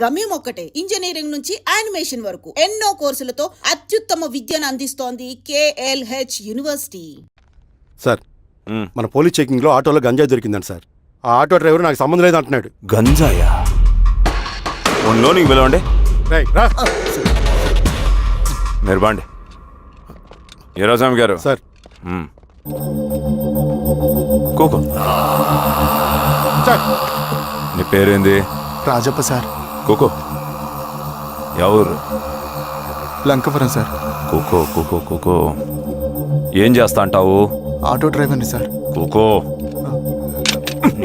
గమ్యం ఒక్కటే, ఇంజనీరింగ్ నుంచి యానిమేషన్ వరకు ఎన్నో కోర్సులతో అత్యుత్తమ విద్యను అందిస్తోంది KLH యూనివర్సిటీ. సార్, మన పోలీస్ చెకింగ్ లో ఆటోలో గంజాయి దొరికిందండి సార్. ఆ ఆటో డ్రైవర్ నాకు సంబంధం లేదు అంటున్నాడు. గంజాయా? ఉన్నో నీకు పిలవండి. మీరు బాండి. ఏరాస్వామి గారు సార్. Cocoa sir. నీ పేరేంది? రాజప్ప సార్. కోకో ఎవరు? లంకపురం సార్. కోకో కోకో కోకో ఏం చేస్తా అంటావు? ఆటో డ్రైవర్ని సార్. కోకో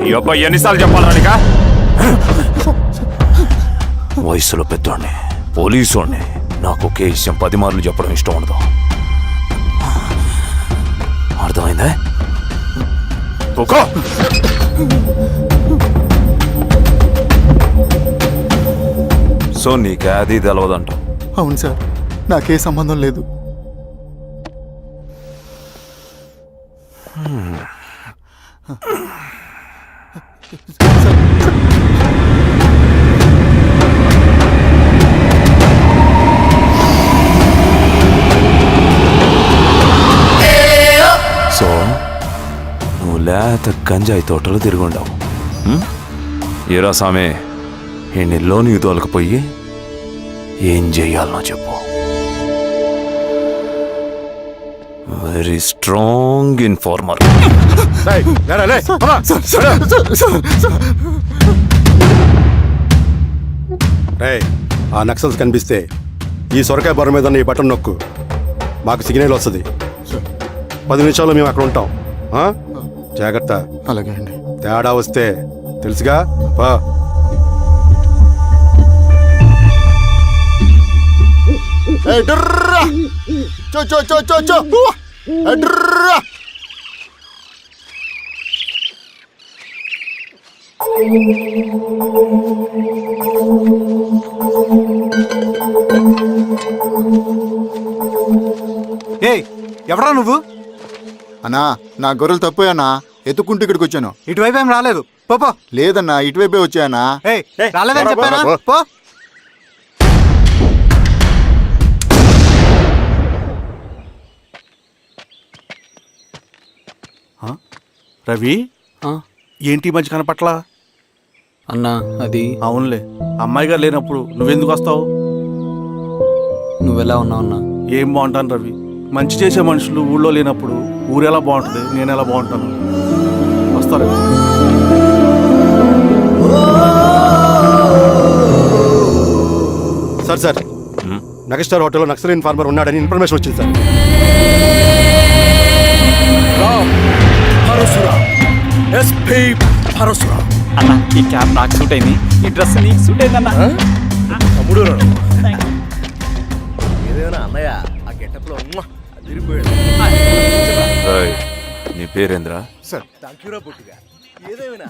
నీ అబ్బాయి ఎన్నిసార్లు చెప్పాలనిక? వయసులో పెద్దోడిని, పోలీసోడిని, నాకు ఒకే విషయం 10 మార్లు చెప్పడం ఇష్టం ఉండదు. అర్థమైందా? కోకో సో నీకే అది తెలవదంట? అవును సార్, నాకే సంబంధం లేదు. సో నువ్వు లేత గంజాయి తోటలో తిరుగుండావు. ఏరా సామే, ఈ లోనికి తోలకపోయి ఏం చెయ్యాలనో చెప్పు. Very strong informer. ఆ నక్సల్స్ కనిపిస్తే ఈ సొరకాయ బొర మీద ఈ బటన్ నొక్కు, మాకు సిగ్నల్ వస్తుంది. 10 నిమిషాల్లో మేము అక్కడ ఉంటాం. జాగ్రత్త. అలాగే అండి. తేడా వస్తే తెలుసుగా. ఎవరా నువ్వు? అన్నా, నా గొర్రెలు తప్పోయానా, ఎత్తుకుంటూ ఇక్కడికి వచ్చాను. ఇటువైపు ఏం రాలేదు. పో. లేదన్నా, ఇటువైపే వచ్చానా. రాలేదని చెప్పానా? పో. రవి, ఏంటి మధ్య కనపట్లా? అన్నా అది అవునులే, అమ్మాయి గారు లేనప్పుడు నువ్వెందుకు వస్తావు? నువ్వెలా ఉన్నావు అన్నా? ఏం బాగుంటాను రవి, మంచి చేసే మనుషులు ఊళ్ళో లేనప్పుడు ఊరెలా బాగుంటుంది, నేను ఎలా బాగుంటాను? వస్తారు. సార్ సార్, నగస్టార్ హోటల్లో నక్సల్ ఇన్ఫార్మర్ ఉన్నాడని ఇన్ఫర్మేషన్ వచ్చింది సార్. అన్న, ఈ క్యాప్ నాకు సూట్ అయింది, ఈ డ్రెస్ నీకు సూట్ అయింది అన్న. తమ్ముడు ఏదైనా అన్నయ్య ఆ గెటప్ లో నీ పేరేంద్రా? సార్. థాంక్యూరా పొట్టిగా. ఏదేమైనా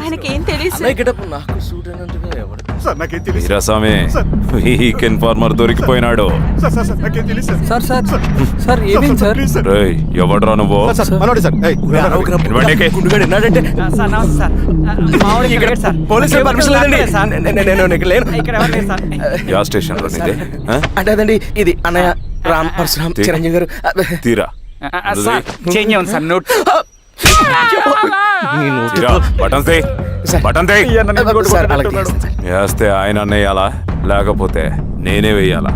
ఆయనకి ఏం తెలియదు. గెటప్ నాకు సూట్ అయినంతగా ఎవరు సార్, నాకేం తెలియదు. వీరాస్వామి, వీక్ ఇన్ఫార్మర్ దొరికిపోయినాడు. నాకేం తెలియదు సార్. సార్ ఏమేం సార్? రేయ్, ఎవడ్రా నువ్వు? మనోడి సార్. గుండుగాడు ఎన్నాడంటే పోలీసులు పర్మిషన్ లేదండి, నేను లేను. గ్యాస్ స్టేషన్ లో నీదే? అంటే అదండి, ఇది అన్నయ్య రామ్ పరశురామ్ చిరంజీవి గారు. తీరా చేంజ్ ఉంది సార్ నోట్. బటన్ వేస్తే ఆయన అన్నయ్యాలా, లేకపోతే నేనే వెయ్యాలా?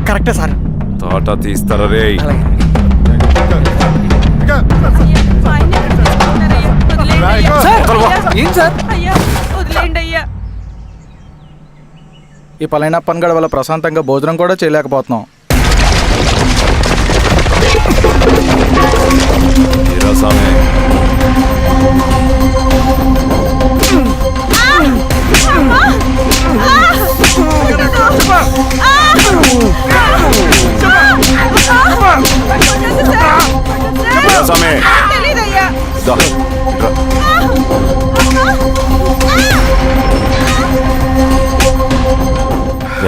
కరెక్టే సార్. తోట తీస్తారా రే? ఏం సార్? ఈ పలైన పన్గడ వల్ల ప్రశాంతంగా భోజనం కూడా చేయలేకపోతున్నాం. వీరాస్వామి,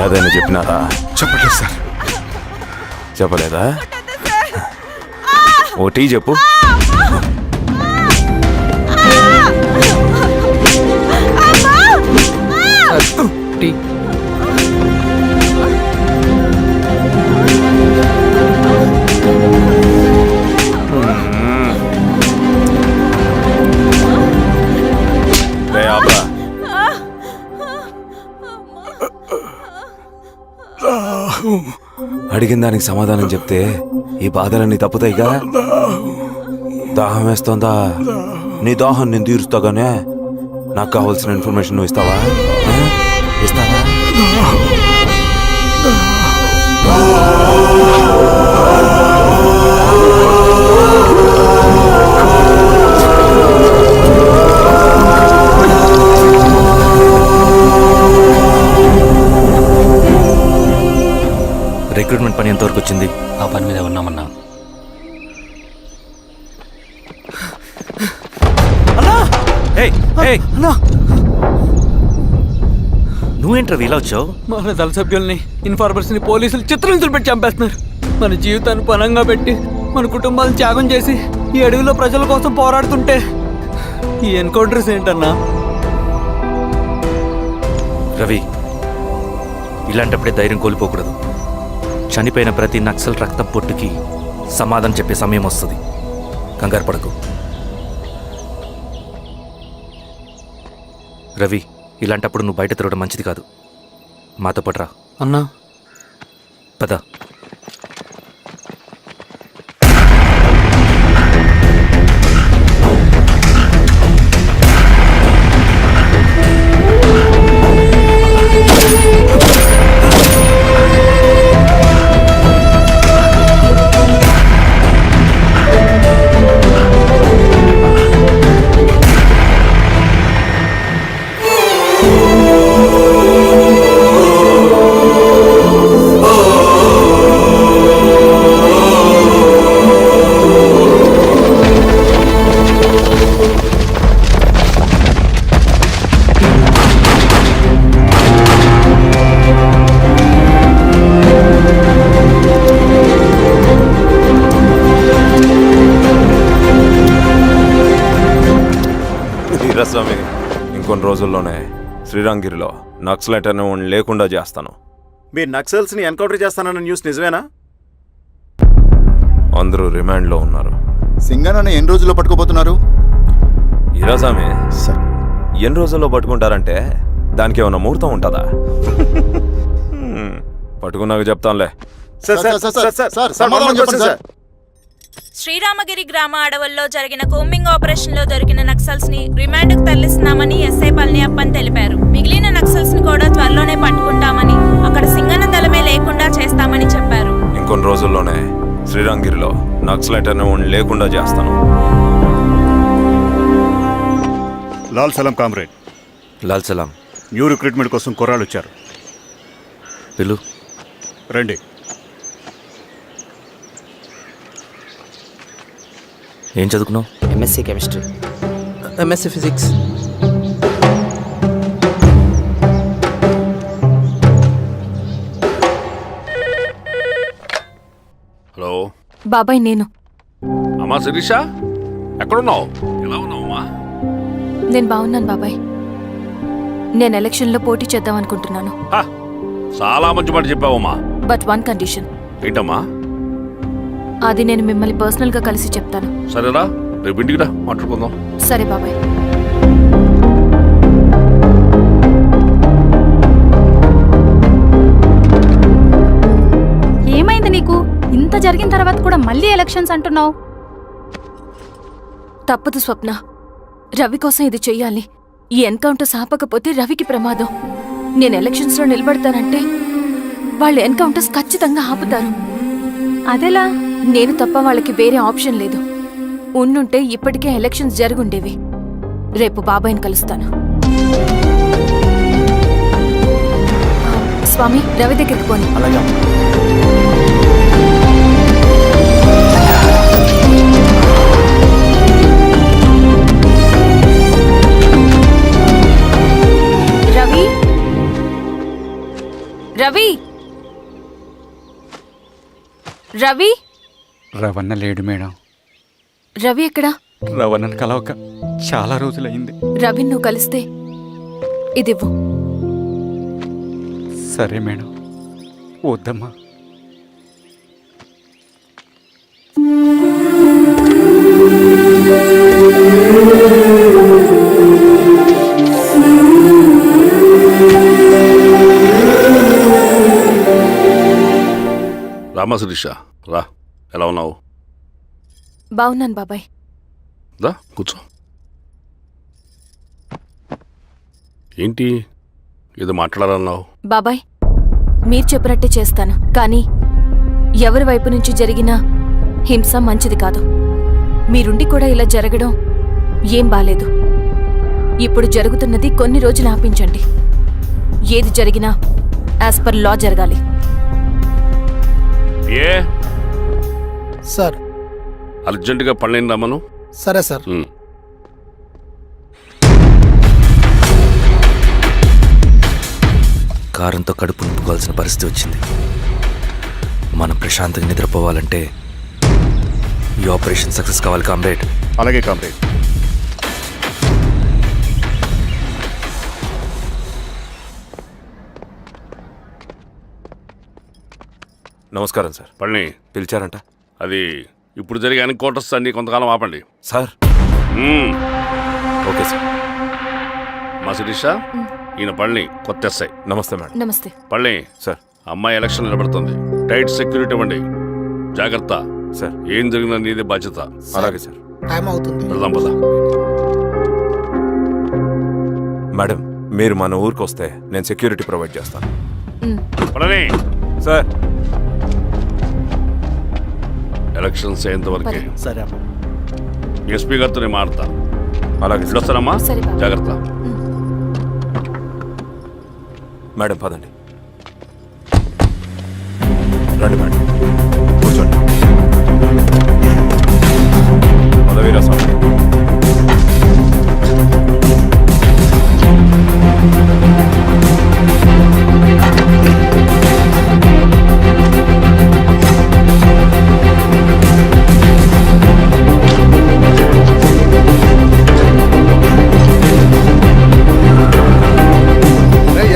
ఏదైనా చెప్పినారా? చెప్పలేదు సార్. చెప్పలేదా? ఓటీ చెప్పు. అడిగిన దానికి సమాధానం చెప్తే ఈ బాధలన్నీ తప్పుతాయిగా. దాహం వేస్తోందా? నీ దాహం నేను తీరుస్తాగానే నాకు కావాల్సిన ఇన్ఫర్మేషన్ నువ్వు ఇస్తావా? ఇస్తావా? రిక్రూట్మెంట్ పని ఎంతవరకు వచ్చింది? ఆ పని మీద ఉన్నామన్నా. నువ్వేంట్రా ఇలా వచ్చావు? మన దళ సభ్యుల్ని ఇన్ఫార్మర్స్ని పోలీసులు చిత్రహింసలు పెట్టి చంపేస్తున్నారు. మన జీవితాన్ని పనంగా పెట్టి మన కుటుంబాలను త్యాగం చేసి ఈ అడవిలో ప్రజల కోసం పోరాడుతుంటే ఈ ఎన్కౌంటర్స్ ఏంటన్నా? రవి, ఇలాంటప్పుడే ధైర్యం కోల్పోకూడదు. చనిపోయిన ప్రతి నక్సల్ రక్తం పొట్టుకి సమాధానం చెప్పే సమయం వస్తుంది. కంగారు పడకు. రవి, ఇలాంటప్పుడు నువ్వు బయట తిరగడం మంచిది కాదు. మాతో పట్రా. అన్నా పద. వీరస్వామి, ఇంకొన్ని రోజుల్లోనే శ్రీరంగిరిలో నక్సలైట్ అనే వాడిని లేకుండా చేస్తాను. మీరు నక్సల్స్ని ఎన్కౌంటర్ చేస్తానన్న న్యూస్ నిజమేనా? అందరూ రిమాండ్లో ఉన్నారు. సింగనన్న ఎన్ని రోజుల్లో పట్టుకోబోతున్నారు? వీరస్వామి, ఎన్ని రోజుల్లో పట్టుకుంటారంటే దానికి ఏమైనా ముహూర్తం ఉంటుందా? పట్టుకున్నాక చెప్తానులే. శ్రీరామగిరి గ్రామ అడవుల్లో జరిగిన కూంబింగ్ ఆపరేషన్ లో దొరికిన నక్సల్స్ ని రిమాండ్ కు తరలిస్తున్నామని ఎస్ఐ పళనియప్పన్ తెలిపారు. మిగిలిన నక్సల్స్ ని కూడా త్వరలోనే పట్టుకుంటామని, అక్కడ సింగన్న దళమే లేకుండా చేస్తామని చెప్పారు. ఇంకొన్ని రోజుల్లోనే శ్రీరంగిరిలో నక్సలైట్ అనే వాడిని లేకుండా చేస్తాను. లాల్ సలాం కామ్రేడ్. లాల్ సలాం. న్యూ రిక్రూట్మెంట్ కోసం కుర్రాళ్ళు వచ్చారు. పిలు. రండి. ఏం చదువుకున్నావు? MSc chemistry. MSc physics. Hello బాబాయ్, నేను అమ్మా శిరీష, ఎక్కడున్నావు? ఎలా ఉన్నావమ్మా? నేను బాగున్నాను బాబాయ్. నేను ఎలక్షన్లో పోటీ చేద్దాం అనుకుంటున్నాను. చాలా మంచి మాట చెప్పావమ్మా. But one condition. ఏంటమ్మా? అది నేను మిమ్మల్ని పర్సనల్గా కలిసి చెప్తాను. సరేరా, రేపు ఇంటికి రా, మాట్లాడుకుందాం. సరే బాబాయ్. ఏమైంది నీకు? ఇంత జరిగిన తర్వాత కూడా మళ్ళీ ఎలక్షన్స్ అంటున్నావు? తప్పదు స్వప్న. రవి కోసం ఇది చెయ్యాలి. ఈ ఎన్కౌంటర్స్ ఆపకపోతే రవికి ప్రమాదం. నేను ఎలక్షన్స్లో నిలబడతానంటే వాళ్ళు ఎన్కౌంటర్స్ ఖచ్చితంగా ఆపుతారు. అదెలా? నేను తప్ప వాళ్ళకి వేరే ఆప్షన్ లేదు. ఉండుంటే ఇప్పటికే ఎలక్షన్స్ జరుగుండేవి. రేపు బాబాయ్ని కలుస్తాను. స్వామి, రవి దగ్గరికి పోనీ. రవి, రవి, రవి. రవణ లేడు మేడం. రవి ఎక్కడా? రవణను కలవక చాలా రోజులైంది. రవి నువ్వు కలిస్తే ఇదివ్వు. సరే మేడం. వద్దమ్మా. రామా శిరీష రా, ఎలా ఉన్నావు? బాగున్నాను బాబాయ్. దా కూర్చో. ఏంటి ఏదో మాట్లాడాలన్నావు? బాబాయ్, మీరు చెప్పినట్టే చేస్తాను, కానీ ఎవరి వైపు నుంచి జరిగిన హింస మంచిది కాదు. మీరుండి కూడా ఇలా జరగడం ఏం బాలేదు. ఇప్పుడు జరుగుతున్నది కొన్ని రోజులు ఆపించండి. ఏది జరిగినా యాజ్ పర్ లా జరగాలి. ఏ సార్. అర్జెంటుగా పళ్ళని రమ్మను. సరే సార్. కారంతో కడుపు నింపుకోవాల్సిన పరిస్థితి వచ్చింది. మనం ప్రశాంతంగా నిద్రపోవాలంటే ఈ ఆపరేషన్ సక్సెస్ కావాలి కామ్రేడ్. అలాగే కామ్రేడ్. నమస్కారం సార్. పళ్ళని పిలిచారంట అది ఇప్పుడు జరిగే ఎన్కౌంటర్స్ అన్ని కొంతకాలం ఆపండి. సార్. Okay sir. మా శిరీష, ఈయన పళ్ళని కొత్త ఎస్ఐ. నమస్తే మేడం. నమస్తే. పళ్ళని సార్. అమ్మాయి ఎలక్షన్ నిలబడుతుంది. టైట్ సెక్యూరిటీ ఇవ్వండి. జాగ్రత్త సార్. ఏం జరిగినా నీదే బాధ్యత. అలాగే సార్. టైం అవుతుంది. వెళ్దాం పద. మేడం, మీరు మన ఊరికి వస్తే నేను సెక్యూరిటీ ప్రొవైడ్ చేస్తాను. పళ్ళని సార్. ఎలక్షన్స్ అయ్యేంతవరకే సరే అమ్మా. ఎస్పీ గారితో నేను మారుతా. అలాగే సార్. వస్తానమ్మా, సరే బాబు. జాగ్రత్త. మేడం పదండి. రండి మేడం, కూర్చోండి. పదవీరా స్వామి.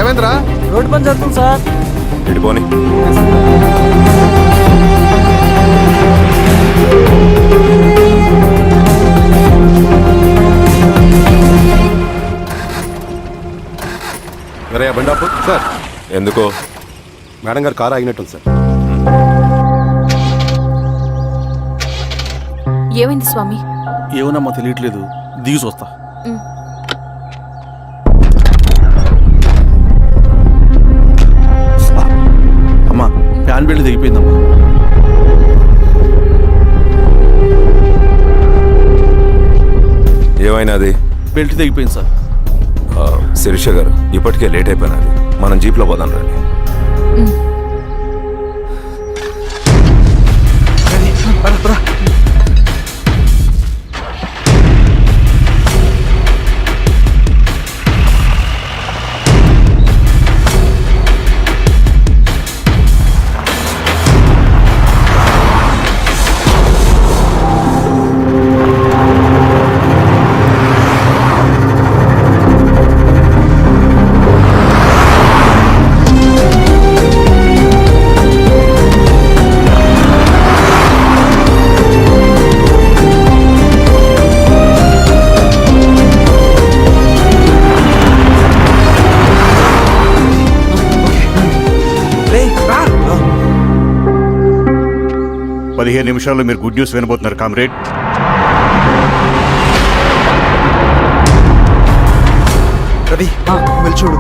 ఏమైందిరా? రోడ్డు పని జరుగుతుంది సార్. ఇడిపోని. వేరే బండాపు సార్. ఎందుకో? మేడం గారు కారు ఆగినట్టుంది సార్. ఏమైంది స్వామి? ఏమోనమ్మా తెలియట్లేదు, దిగి చూస్తా. అమ్మా, ఫ్యాన్ బెల్ట్ దిగిపోయిందమ్మా. ఏమైనా అది? బెల్ట్ దిగిపోయింది సార్. శిరీష గారు, ఇప్పటికే లేట్ అయిపోయినది. మనం జీప్లో పోదాం రండి. నిమిషాల్లో మీరు గుడ్ న్యూస్ వినబోతున్నారు కామ్రేడ్. రవి, వెళ్ళి చూడు.